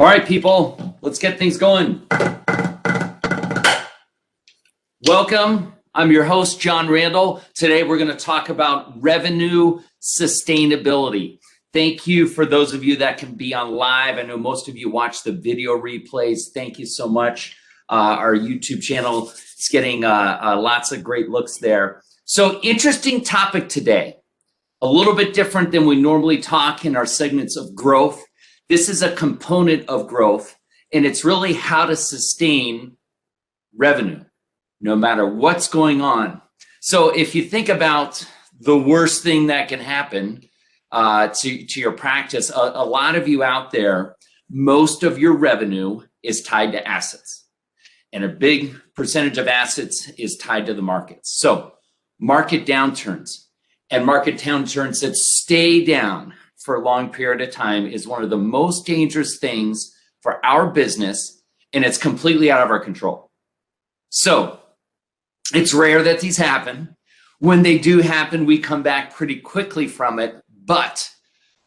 All right, people, let's get things going. Welcome. I'm your host, John Randall. Today, we're going to talk about revenue sustainability. Thank you for those of you that can be on live. I know most of you watch the video replays. Thank you so much. Our YouTube channel is getting lots of great looks there. So interesting topic today. A little bit different than we normally talk in our segments of growth. This is a component of growth, and it's really how to sustain revenue, no matter what's going on. So if you think about the worst thing that can happen to your practice, a lot of you out there, most of your revenue is tied to assets. And a big percentage of assets is tied to the markets. So market downturns and market downturns that stay down for a long period of time is one of the most dangerous things for our business, and it's completely out of our control. So it's rare that these happen. When they do happen, we come back pretty quickly from it. But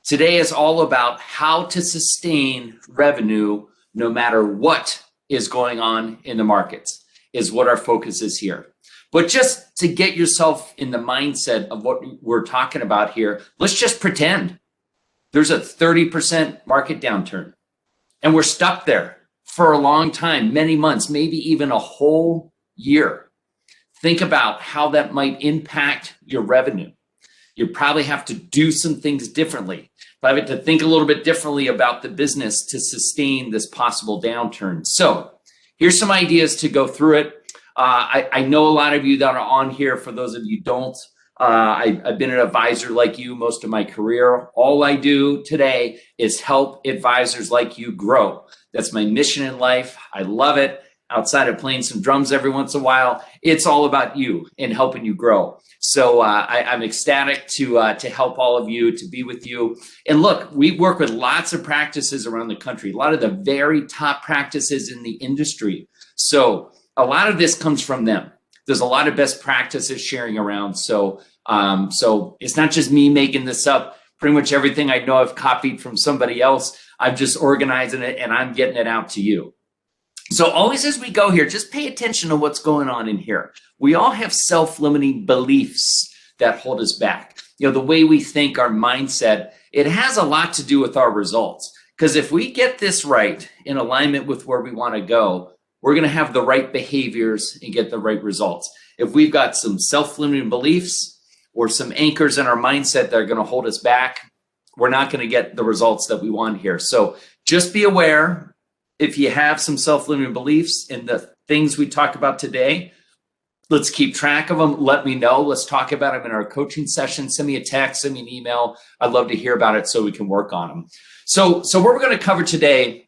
today is all about how to sustain revenue no matter what is going on in the markets, is what our focus is here. But just to get yourself in the mindset of what we're talking about here, let's just pretend there's a 30% market downturn and we're stuck there for a long time, many months, maybe even a whole year. Think about how that might impact your revenue. You probably have to do some things differently. Probably have to think a little bit differently about the business to sustain this possible downturn. So here's some ideas to go through it. I know a lot of you that are on here. For those of you who don't, I've been an advisor like you most of my career. All I do today is help advisors like you grow. That's my mission in life. I love it. Outside of playing some drums every once in a while, it's all about you and helping you grow. So I'm ecstatic to help all of you, to be with you. And look, we work with lots of practices around the country, a lot of the very top practices in the industry. So a lot of this comes from them. There's a lot of best practices sharing around. So it's not just me making this up. Pretty much everything I know I've copied from somebody else. I'm just organizing it and I'm getting it out to you. So always as we go here, just pay attention to what's going on in here. We all have self-limiting beliefs that hold us back. You know, the way we think, our mindset, it has a lot to do with our results. Because if we get this right in alignment with where we want to go, we're going to have the right behaviors and get the right results. If we've got some self-limiting beliefs or some anchors in our mindset that are going to hold us back, we're not going to get the results that we want here. So just be aware. If you have some self-limiting beliefs in the things we talk about today, let's keep track of them. Let me know. Let's talk about them in our coaching session. Send me a text, send me an email. I'd love to hear about it so we can work on them. So what we're going to cover today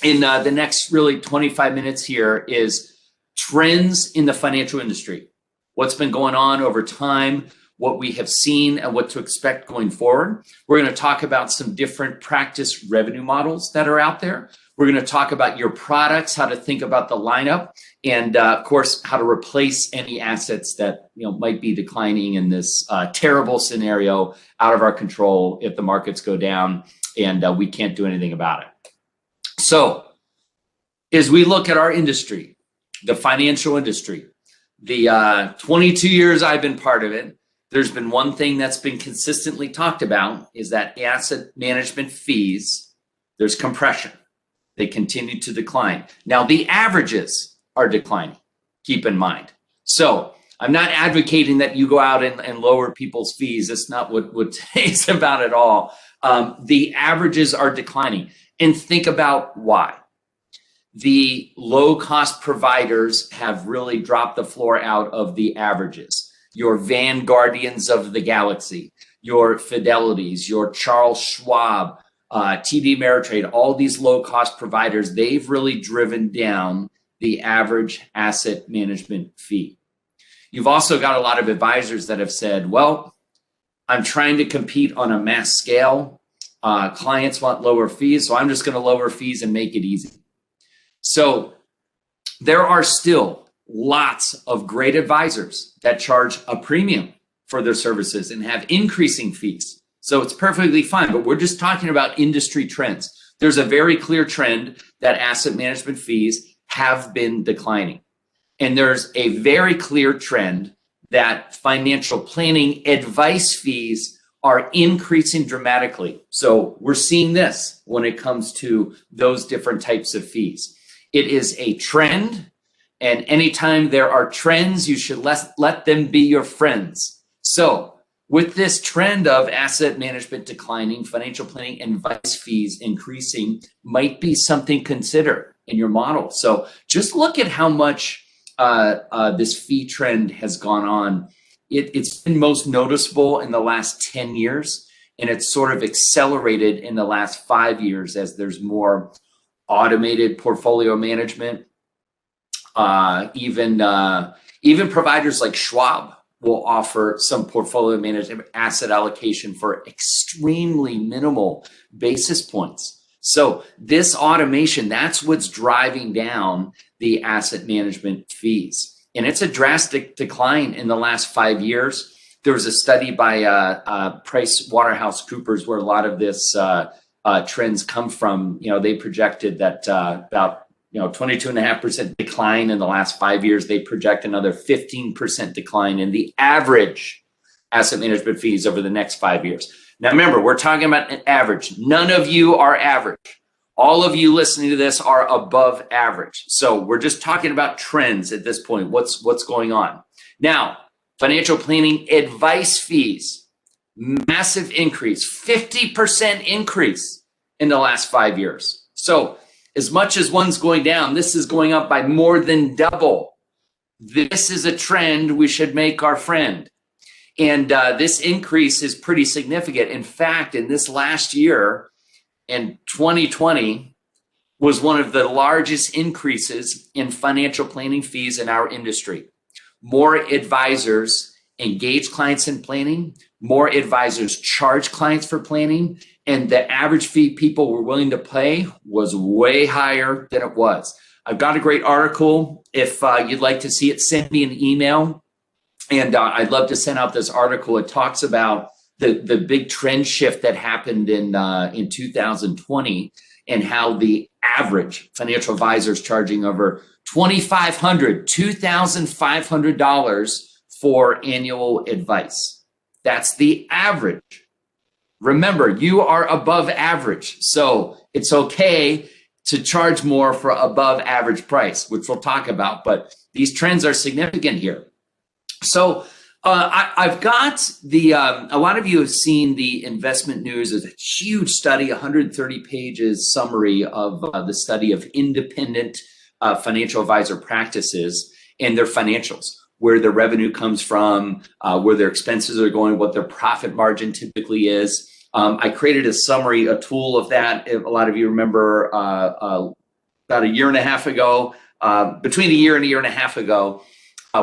in the next really 25 minutes here is trends in the financial industry. What's been going on over time, what we have seen, and what to expect going forward. We're going to talk about some different practice revenue models that are out there. We're going to talk about your products, how to think about the lineup, and of course, how to replace any assets that might be declining in this terrible scenario, out of our control if the markets go down and we can't do anything about it. So as we look at our industry, the financial industry, the 22 years I've been part of it, there's been one thing that's been consistently talked about is that asset management fees, there's compression. They continue to decline. Now, the averages are declining, keep in mind. So I'm not advocating that you go out and lower people's fees. That's not what today's about at all. The averages are declining. And think about why. The low-cost providers have really dropped the floor out of the averages. Your Vanguardians of the galaxy, your Fidelities, your Charles Schwab, TD Ameritrade, all these low-cost providers, they've really driven down the average asset management fee. You've also got a lot of advisors that have said, well, I'm trying to compete on a mass scale. Clients want lower fees, so I'm just going to lower fees and make it easy. So there are still lots of great advisors that charge a premium for their services and have increasing fees. So it's perfectly fine, but we're just talking about industry trends. there's a very clear trend that asset management fees have been declining. And there's a very clear trend that financial planning advice fees are increasing dramatically. So we're seeing this when it comes to those different types of fees. It is a trend, and anytime there are trends, you should let them be your friends. So with this trend of asset management declining, financial planning advice fees increasing might be something to consider in your model. So just look at how much this fee trend has gone on. It's been most noticeable in the last 10 years, and it's sort of accelerated in the last 5 years as there's more automated portfolio management. Even providers like Schwab will offer some portfolio management asset allocation for extremely minimal basis points. So this automation, that's what's driving down the asset management fees. And it's a drastic decline in the last 5 years. There was a study by Price Waterhouse Coopers where a lot of this trends come from. They projected that about 22.5% decline in the last 5 years. They project another 15% decline in the average asset management fees over the next 5 years. Now, remember, we're talking about an average. None of you are average. All of you listening to this are above average. So we're just talking about trends at this point. What's going on? Now, financial planning advice fees, massive increase, 50% increase in the last 5 years. So as much as one's going down, this is going up by more than double. This is a trend we should make our friend. And this increase is pretty significant. In fact, in this last year, in 2020, was one of the largest increases in financial planning fees in our industry. More advisors engage clients in planning, more advisors charge clients for planning, and the average fee people were willing to pay was way higher than it was. I've got a great article. If you'd like to see it, send me an email. And I'd love to send out this article. It talks about the big trend shift that happened in 2020 and how the average financial advisor is charging over $2,500 for annual advice. That's the average. Remember, you are above average. So it's okay to charge more for above average price, which we'll talk about. But these trends are significant here. So I've got a lot of you have seen the investment news as a huge study, 130 pages summary of the study of independent financial advisor practices and their financials, where their revenue comes from, where their expenses are going, what their profit margin typically is. I created a summary, a tool of that. A lot of you remember about a year and a half ago, between a year and a half ago,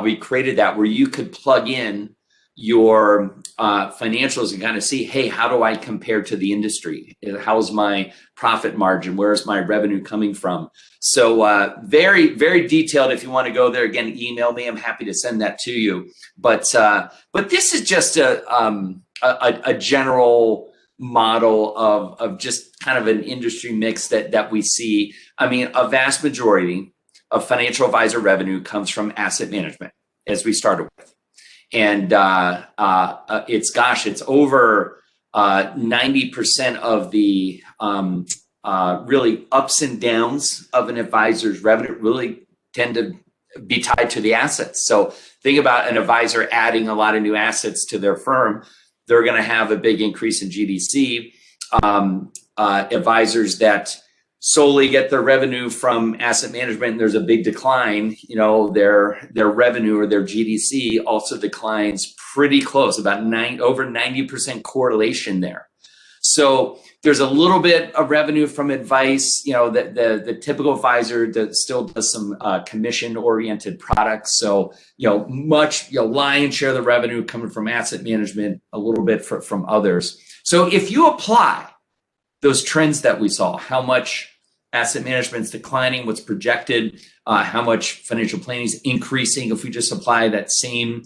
we created that where you could plug in your financials and kind of see, hey, how do I compare to the industry? How's my profit margin? Where's my revenue coming from? So very, very detailed. If you want to go there, again, email me. I'm happy to send that to you. But this is just a general model of just kind of an industry mix that we see. I mean, a vast majority of financial advisor revenue comes from asset management, as we started with. And it's over 90% of the really ups and downs of an advisor's revenue really tend to be tied to the assets. So think about an advisor adding a lot of new assets to their firm. They're going to have a big increase in GDC. Advisors that solely get their revenue from asset management and there's a big decline, their revenue or their GDC also declines pretty close, about over 90% correlation there. So there's a little bit of revenue from advice, the typical advisor that still does some commission oriented products. So, lion's share of the revenue coming from asset management, a little bit from others. So if you apply those trends that we saw, how much asset management is declining, what's projected, how much financial planning is increasing. If we just apply that same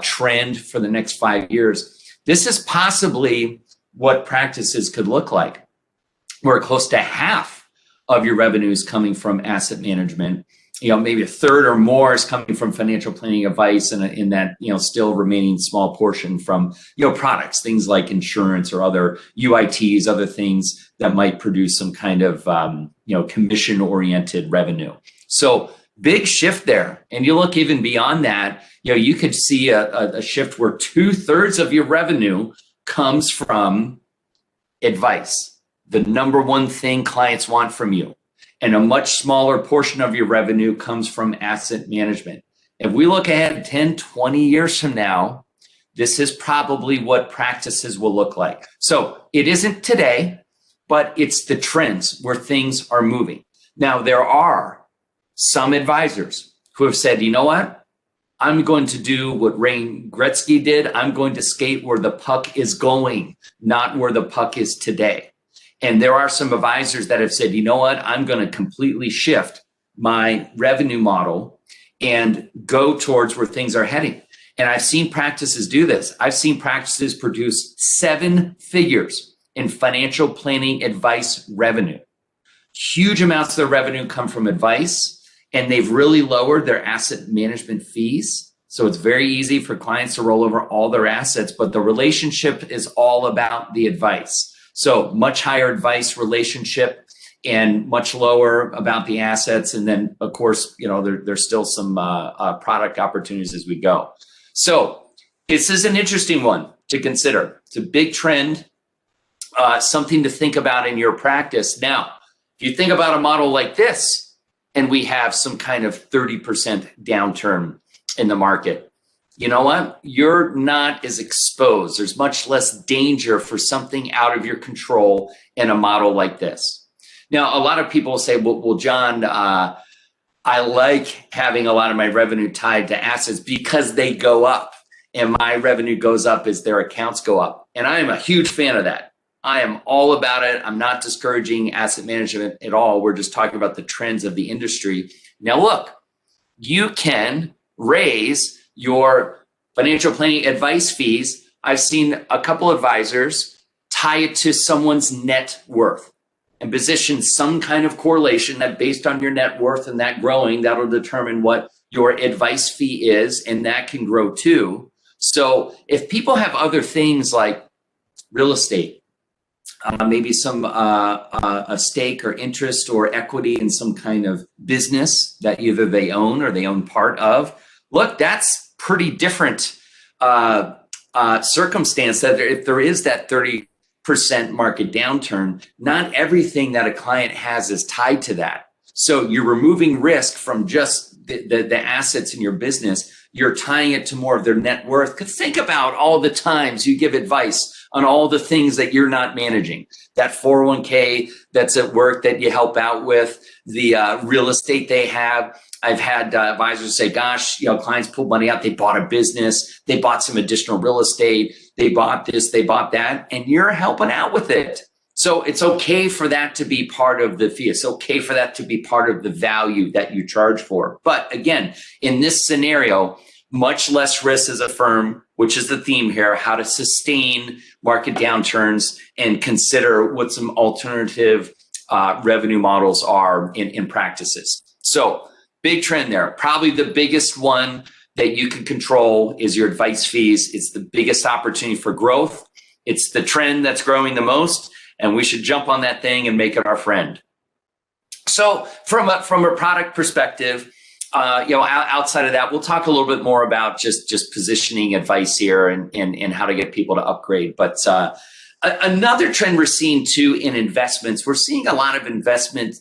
trend for the next 5 years, this is possibly what practices could look like. where close to half of your revenue is coming from asset management. Maybe a third or more is coming from financial planning advice, and in that, still remaining small portion from, products, things like insurance or other UITs, other things that might produce some kind of, commission-oriented revenue. So big shift there. And you look even beyond that, you could see a shift where 2/3 of your revenue comes from advice, the number one thing clients want from you. And a much smaller portion of your revenue comes from asset management. If we look ahead 10, 20 years from now, this is probably what practices will look like. So it isn't today, but it's the trends where things are moving. Now, there are some advisors who have said, you know what? I'm going to do what Wayne Gretzky did. I'm going to skate where the puck is going, not where the puck is today. And there are some advisors that have said, you know what, I'm going to completely shift my revenue model and go towards where things are heading. And I've seen practices do this. I've seen practices produce 7 figures in financial planning advice revenue. Huge amounts of their revenue come from advice, and they've really lowered their asset management fees. So it's very easy for clients to roll over all their assets, but the relationship is all about the advice. So much higher advice relationship and much lower about the assets. And then, of course, there's still some product opportunities as we go. So this is an interesting one to consider. It's a big trend, something to think about in your practice. Now, if you think about a model like this, and we have some kind of 30% downturn in the market, you know what? You're not as exposed. There's much less danger for something out of your control in a model like this. Now, a lot of people say, well, John, I like having a lot of my revenue tied to assets because they go up, and my revenue goes up as their accounts go up. And I am a huge fan of that. I am all about it. I'm not discouraging asset management at all. We're just talking about the trends of the industry. Now, look, you can raise your financial planning advice fees. I've seen a couple advisors tie it to someone's net worth and position some kind of correlation that based on your net worth and that growing, that'll determine what your advice fee is, and that can grow too. So if people have other things like real estate, maybe some a stake or interest or equity in some kind of business that either they own or they own part of, look, that's pretty different circumstance. That if there is that 30% market downturn, not everything that a client has is tied to that. So you're removing risk from just the assets in your business. You're tying it to more of their net worth. Because think about all the times you give advice on all the things that you're not managing. That 401k that's at work that you help out with, the real estate they have. I've had advisors say, gosh, clients pulled money out. They bought a business. They bought some additional real estate. They bought this, they bought that, and you're helping out with it. So it's okay for that to be part of the fee. It's okay for that to be part of the value that you charge for. But again, in this scenario, much less risk as a firm, which is the theme here, how to sustain market downturns and consider what some alternative revenue models are in practices. So big trend there. Probably the biggest one that you can control is your advice fees. It's the biggest opportunity for growth. It's the trend that's growing the most, and we should jump on that thing and make it our friend. So from a product perspective, outside of that, we'll talk a little bit more about just positioning advice here and how to get people to upgrade. But another trend we're seeing too in investments, we're seeing a lot of investment,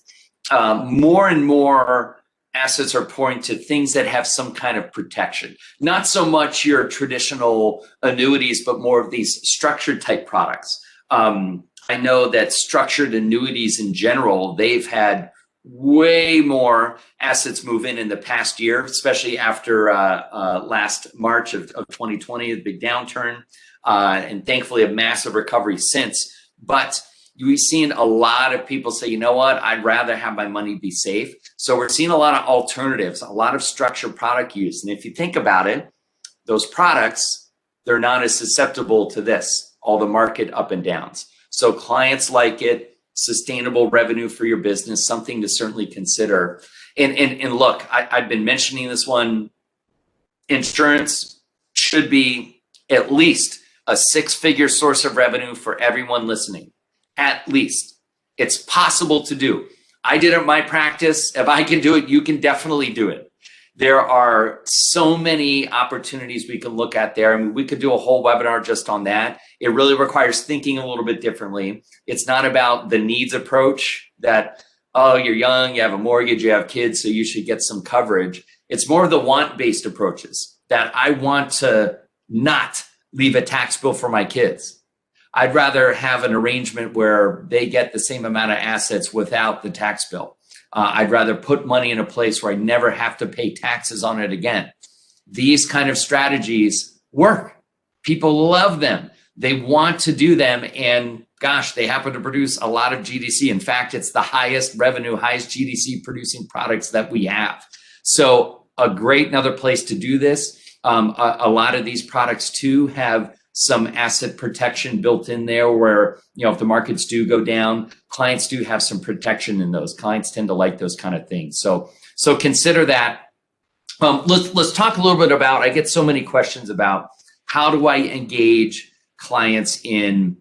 more and more assets are pouring to things that have some kind of protection. Not so much your traditional annuities, but more of these structured type products. I know that structured annuities in general, they've had way more assets move in the past year, especially after last March of 2020, the big downturn, and thankfully a massive recovery since. But we've seen a lot of people say, you know what, I'd rather have my money be safe. So we're seeing a lot of alternatives, a lot of structured product use. And if you think about it, those products, they're not as susceptible to this, all the market up and downs. So clients like it. sustainable revenue for your business, something to certainly consider. And look, I've been mentioning this one. Insurance should be at least a six-figure source of revenue for everyone listening. At least. It's possible to do. I did it in my practice. If I can do it, you can definitely do it. There are so many opportunities we can look at there. I mean, we could do a whole webinar just on that. It really requires thinking a little bit differently. It's not about the needs approach that, oh, you're young, you have a mortgage, you have kids, so you should get some coverage. It's more of the want-based approaches that I want to not leave a tax bill for my kids. I'd rather have an arrangement where they get the same amount of assets without the tax bill. I'd rather put money in a place where I never have to pay taxes on it again. These kind of strategies work. People love them. They want to do them. And gosh, they happen to produce a lot of GDC. In fact, it's the highest revenue, highest GDC producing products that we have. So a great another place to do this. A lot of these products too have some asset protection built in there where, if the markets do go down, clients do have some protection in those. Clients tend to like those kind of things. So consider that. Let's talk a little bit about, I get so many questions about how do I engage clients in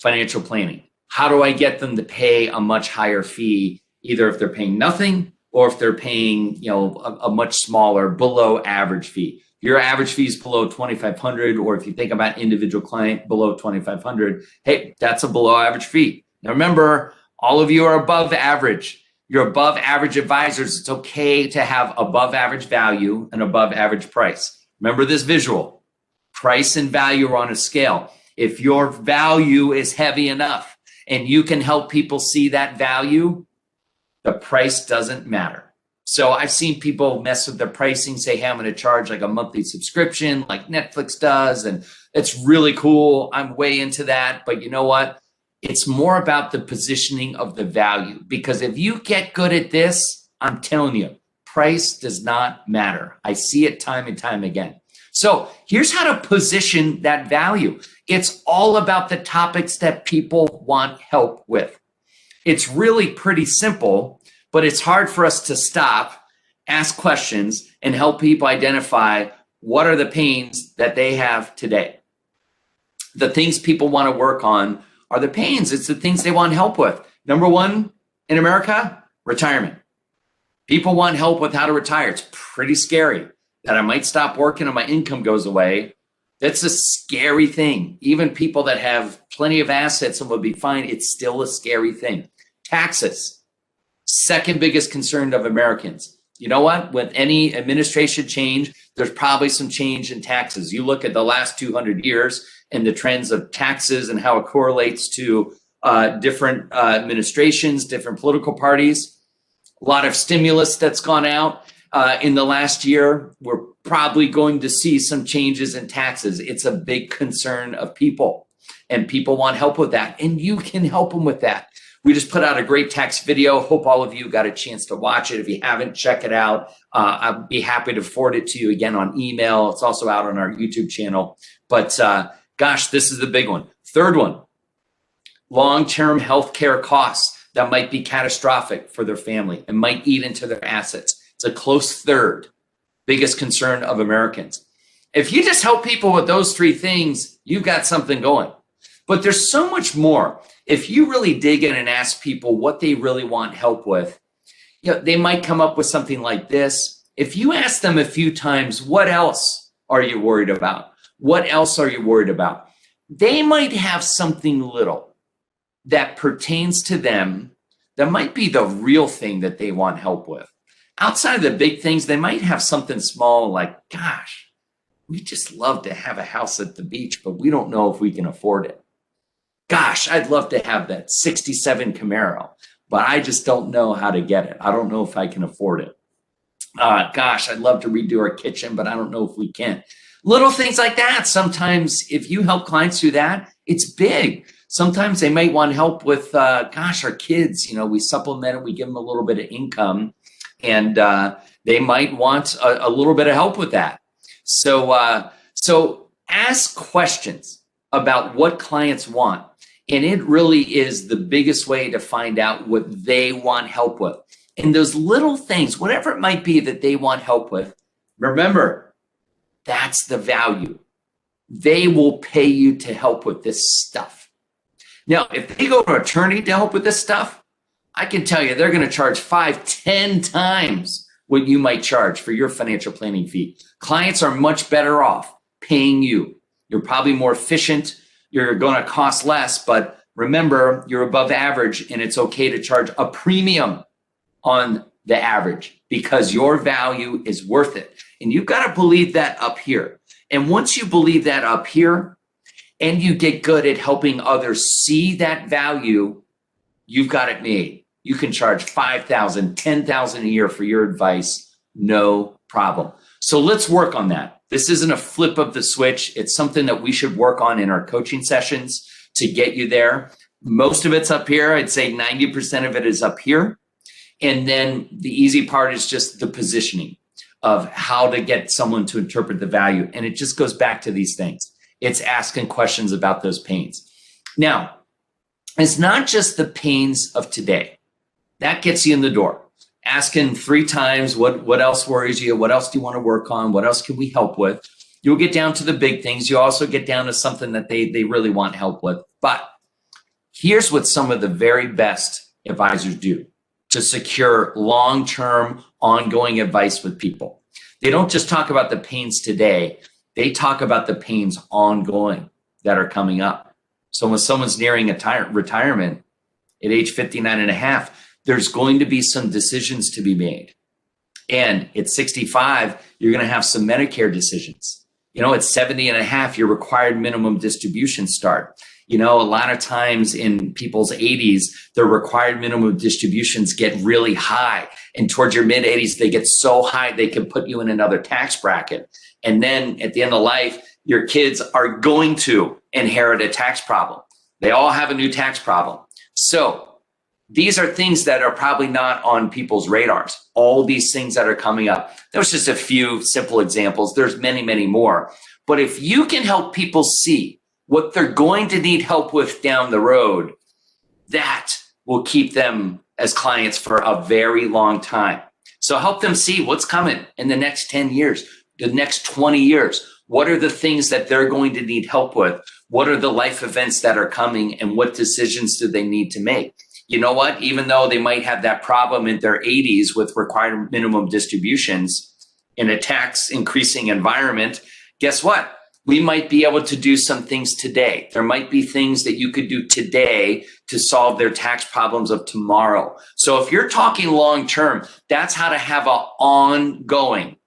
financial planning? How do I get them to pay a much higher fee, either if they're paying nothing or if they're paying, a much smaller, below average fee? Your average fee is below $2,500, or if you think about individual client below $2,500, hey, that's a below average fee. Now remember, all of you are above average. You're above average advisors. It's okay to have above average value and above average price. Remember this visual. Price and value are on a scale. If your value is heavy enough and you can help people see that value, the price doesn't matter. So I've seen people mess with their pricing, say, hey, I'm going to charge like a monthly subscription like Netflix does. And it's really cool. I'm way into that. But you know what? It's more about the positioning of the value, because if you get good at this, I'm telling you, price does not matter. I see it time and time again. So here's how to position that value. It's all about the topics that people want help with. It's really pretty simple, but it's hard for us to stop, ask questions, and help people identify what are the pains that they have today. The things people want to work on are the pains. It's the things they want help with. Number one in America, retirement. People want help with how to retire. It's pretty scary that I might stop working and my income goes away. That's a scary thing. Even people that have plenty of assets and will be fine, it's still a scary thing. Taxes. Second biggest concern of Americans. You know what? With any administration change, there's probably some change in taxes. You look at the last 200 years and the trends of taxes and how it correlates to different administrations, different political parties. A lot of stimulus that's gone out in the last year. We're probably going to see some changes in taxes. It's a big concern of people, and people want help with that, and you can help them with that. We just put out a great tax video. Hope all of you got a chance to watch it. If you haven't, check it out. I'd be happy to forward it to you again on email. It's also out on our YouTube channel. But gosh, this is the big one. Third one, long-term healthcare costs that might be catastrophic for their family and might eat into their assets. It's a close third, biggest concern of Americans. If you just help people with those three things, you've got something going. But there's so much more. If you really dig in and ask people what they really want help with, they might come up with something like this. If you ask them a few times, what else are you worried about? What else are you worried about? They might have something little that pertains to them that might be the real thing that they want help with. Outside of the big things, they might have something small like, gosh, we just love to have a house at the beach, but we don't know if we can afford it. Gosh, I'd love to have that 67 Camaro, but I just don't know how to get it. I don't know if I can afford it. Gosh, I'd love to redo our kitchen, but I don't know if we can. Little things like that. Sometimes if you help clients do that, it's big. Sometimes they might want help with, gosh, our kids, we supplement it, we give them a little bit of income, and they might want a little bit of help with that. So ask questions about what clients want. And it really is the biggest way to find out what they want help with. And those little things, whatever it might be that they want help with, remember, that's the value. They will pay you to help with this stuff. Now, if they go to an attorney to help with this stuff, I can tell you they're going to charge 5, 10 times what you might charge for your financial planning fee. Clients are much better off paying you. You're probably more efficient. You're going to cost less, but remember, you're above average, and it's okay to charge a premium on the average because your value is worth it. And you've got to believe that up here. And once you believe that up here and you get good at helping others see that value, you've got it made. You can charge $5,000, $10,000 a year for your advice, no problem. So let's work on that. This isn't a flip of the switch. It's something that we should work on in our coaching sessions to get you there. Most of it's up here. I'd say 90% of it is up here. And then the easy part is just the positioning of how to get someone to interpret the value. And it just goes back to these things. It's asking questions about those pains. Now, it's not just the pains of today. That gets you in the door. Asking 3 times, what else worries you? What else do you want to work on? What else can we help with? You'll get down to the big things. You also get down to something that they really want help with. But here's what some of the very best advisors do to secure long-term, ongoing advice with people. They don't just talk about the pains today. They talk about the pains ongoing that are coming up. So when someone's nearing a retirement at age 59 and a half, there's going to be some decisions to be made. And at 65, you're going to have some Medicare decisions. You know, at 70 and a half, your required minimum distributions start. You know, a lot of times in people's 80s, their required minimum distributions get really high. And towards your mid 80s, they get so high, they can put you in another tax bracket. And then at the end of life, your kids are going to inherit a tax problem. They all have a new tax problem. So these are things that are probably not on people's radars. All these things that are coming up. That was just a few simple examples. There's many, many more. But if you can help people see what they're going to need help with down the road, that will keep them as clients for a very long time. So help them see what's coming in the next 10 years, the next 20 years. What are the things that they're going to need help with? What are the life events that are coming, and what decisions do they need to make? You know what? Even though they might have that problem in their 80s with required minimum distributions in a tax increasing environment, guess what? We might be able to do some things today. There might be things that you could do today to solve their tax problems of tomorrow. So if you're talking long term, that's how to have an ongoing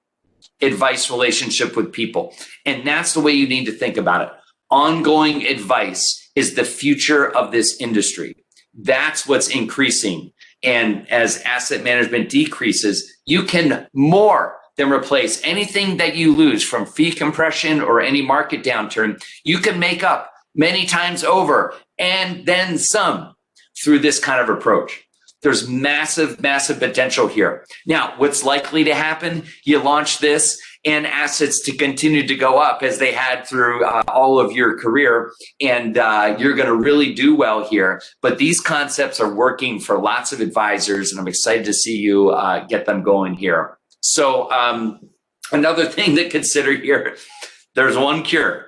advice relationship with people. And that's the way you need to think about it. Ongoing advice is the future of this industry. That's what's increasing. And as asset management decreases, you can more than replace anything that you lose from fee compression or any market downturn. You can make up many times over and then some through this kind of approach. There's massive, massive potential here. Now, what's likely to happen? You launch this and assets to continue to go up as they had through all of your career. And you're going to really do well here. But these concepts are working for lots of advisors, and I'm excited to see you get them going here. So another thing to consider here, there's one cure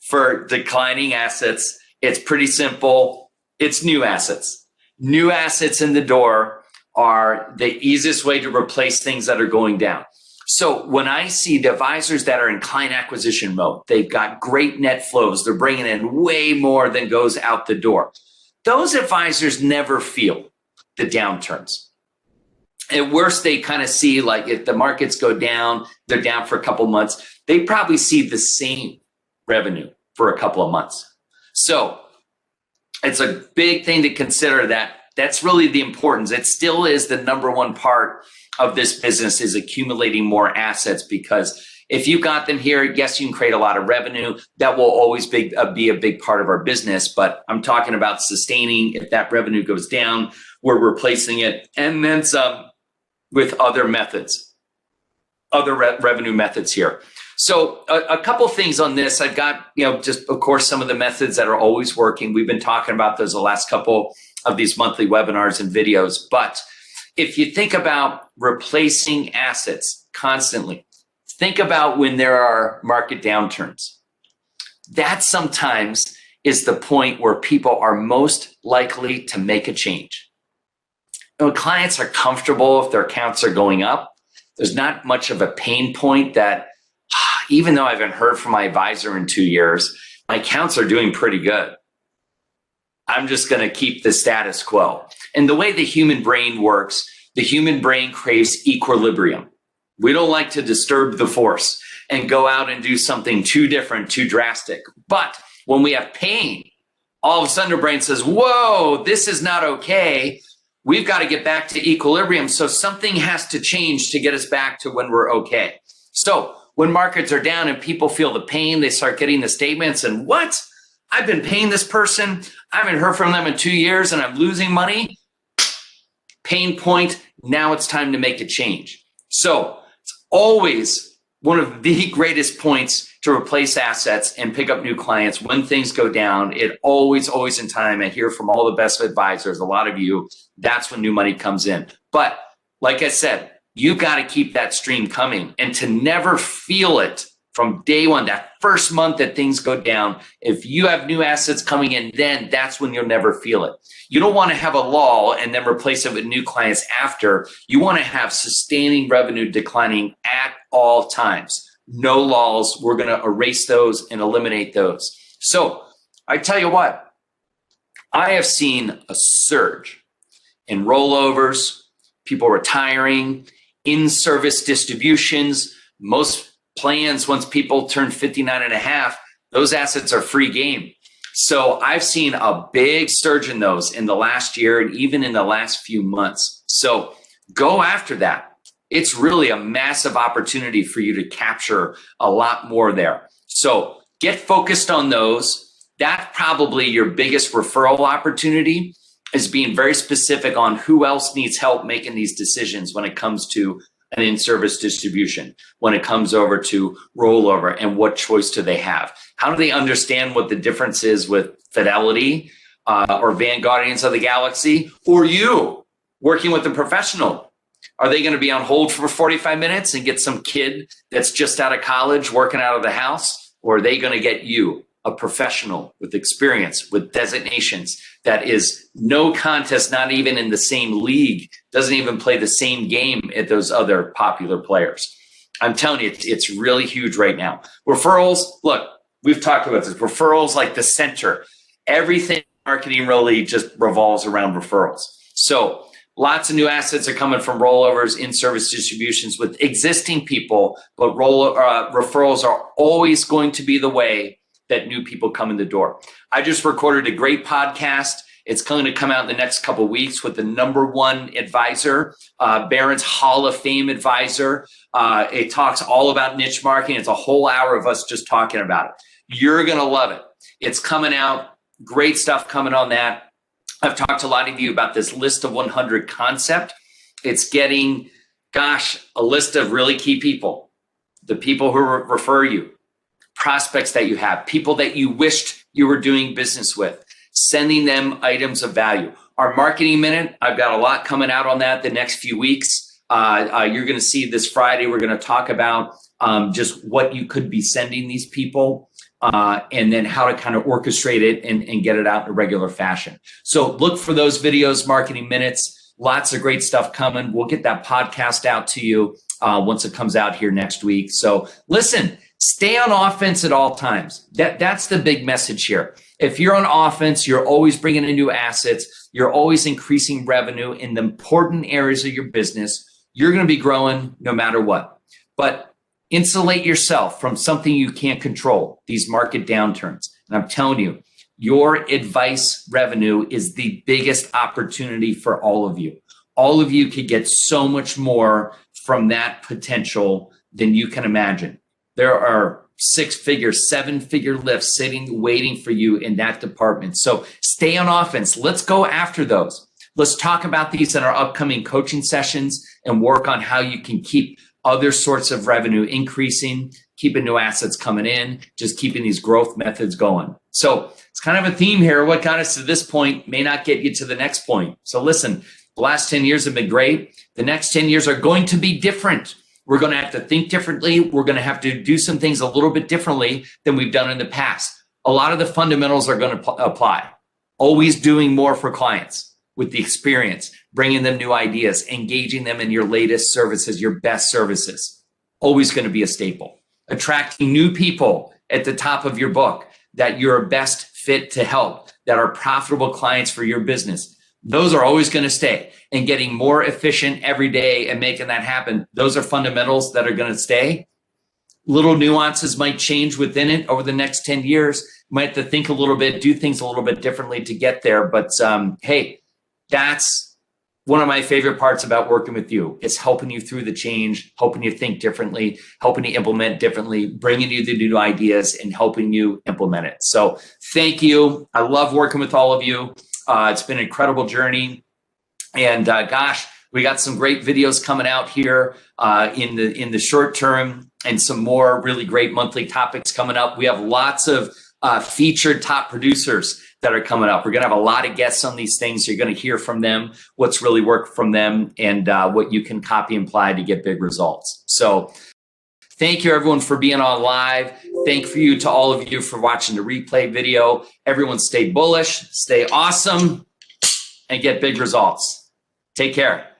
for declining assets. It's pretty simple. It's new assets. New assets in the door are the easiest way to replace things that are going down. So when I see the advisors that are in client acquisition mode, they've got great net flows. They're bringing in way more than goes out the door. Those advisors never feel the downturns. At worst, they kind of see, like, if the markets go down, they're down for a couple of months, they probably see the same revenue for a couple of months. So it's a big thing to consider. That's really the importance. It still is the number one part of this business, is accumulating more assets, because if you got them here, yes, you can create a lot of revenue. That will always be a big part of our business. But I'm talking about sustaining. If that revenue goes down, we're replacing it and then some with other methods, other revenue methods here. So a couple things on this. I've got, just of course, some of the methods that are always working. We've been talking about those the last couple of these monthly webinars and videos. But if you think about replacing assets constantly, think about when there are market downturns. That sometimes is the point where people are most likely to make a change. When clients are comfortable if their accounts are going up, there's not much of a pain point that even though I haven't heard from my advisor in 2 years, my accounts are doing pretty good. I'm just going to keep the status quo. And the way the human brain works, the human brain craves equilibrium. We don't like to disturb the force and go out and do something too different, too drastic. But when we have pain, all of a sudden the brain says, whoa, this is not okay. We've got to get back to equilibrium. So something has to change to get us back to when we're okay. So when markets are down and people feel the pain, they start getting the statements and what? I've been paying this person. I haven't heard from them in 2 years and I'm losing money. Pain point. Now it's time to make a change. So it's always one of the greatest points to replace assets and pick up new clients when things go down. It always in time. I hear from all the best advisors, a lot of you, that's when new money comes in. But like I said, you got to keep that stream coming and to never feel it from day one, that first month that things go down. If you have new assets coming in, then that's when you'll never feel it. You don't want to have a lull and then replace it with new clients after. You want to have sustaining revenue declining at all times. No lulls. We're going to erase those and eliminate those. So I tell you what, I have seen a surge in rollovers, people retiring, in-service distributions. Most plans, once people turn 59 and a half, those assets are free game. So I've seen a big surge in those in the last year and even in the last few months. So go after that. It's really a massive opportunity for you to capture a lot more there. So get focused on those. That's probably your biggest referral opportunity, is being very specific on who else needs help making these decisions when it comes to an in-service distribution, when it comes over to rollover, and what choice do they have? How do they understand what the difference is with Fidelity or Vanguardians of the Galaxy, or you working with a professional? Are they going to be on hold for 45 minutes and get some kid that's just out of college working out of the house? Or are they going to get you, a professional with experience, with designations, that is no contest, not even in the same league, doesn't even play the same game at those other popular players? I'm telling you, it's really huge right now. Referrals, look, we've talked about this. Referrals like the center. Everything marketing really just revolves around referrals. So lots of new assets are coming from rollovers, in-service distributions with existing people, but referrals are always going to be the way that new people come in the door. I just recorded a great podcast. It's going to come out in the next couple of weeks with the #1 advisor, Barron's Hall of Fame advisor. It talks all about niche marketing. It's a whole hour of us just talking about it. You're going to love it. It's coming out. Great stuff coming on that. I've talked to a lot of you about this list of 100 concept. It's getting, a list of really key people, the people who refer you, prospects that you have, people that you wished you were doing business with, sending them items of value. Our marketing minute, I've got a lot coming out on that the next few weeks. You're going to see this Friday, we're going to talk about just what you could be sending these people and then how to kind of orchestrate it and get it out in a regular fashion. So look for those videos, marketing minutes, lots of great stuff coming. We'll get that podcast out to you once it comes out here next week. So listen, stay on offense at all times. That's the big message here. If you're on offense, you're always bringing in new assets. You're always increasing revenue in the important areas of your business. You're going to be growing no matter what. But insulate yourself from something you can't control, these market downturns. And I'm telling you, your advice revenue is the biggest opportunity for all of you. All of you could get so much more from that potential than you can imagine. There are 6-figure, 7-figure lifts sitting, waiting for you in that department. So stay on offense. Let's go after those. Let's talk about these in our upcoming coaching sessions and work on how you can keep other sorts of revenue increasing, keeping new assets coming in, just keeping these growth methods going. So it's kind of a theme here. What got us to this point may not get you to the next point. So listen, the last 10 years have been great. The next 10 years are going to be different. We're going to have to think differently. We're going to have to do some things a little bit differently than we've done in the past. A lot of the fundamentals are going to apply. Always doing more for clients with the experience, bringing them new ideas, engaging them in your latest services, your best services. Always going to be a staple. Attracting new people at the top of your book that you're best fit to help, that are profitable clients for your business. Those are always going to stay, and getting more efficient every day and making that happen. Those are fundamentals that are going to stay. Little nuances might change within it over the next 10 years. You might have to think a little bit, do things a little bit differently to get there. But hey, that's one of my favorite parts about working with you. It's helping you through the change, helping you think differently, helping you implement differently, bringing you the new ideas and helping you implement it. So thank you. I love working with all of you. It's been an incredible journey. And gosh, we got some great videos coming out here in the short term, and some more really great monthly topics coming up. We have lots of featured top producers that are coming up. We're going to have a lot of guests on these things. You're going to hear from them, what's really worked from them, and what you can copy and apply to get big results. So thank you, everyone, for being on live. Thank you to all of you for watching the replay video. Everyone stay bullish, stay awesome, and get big results. Take care.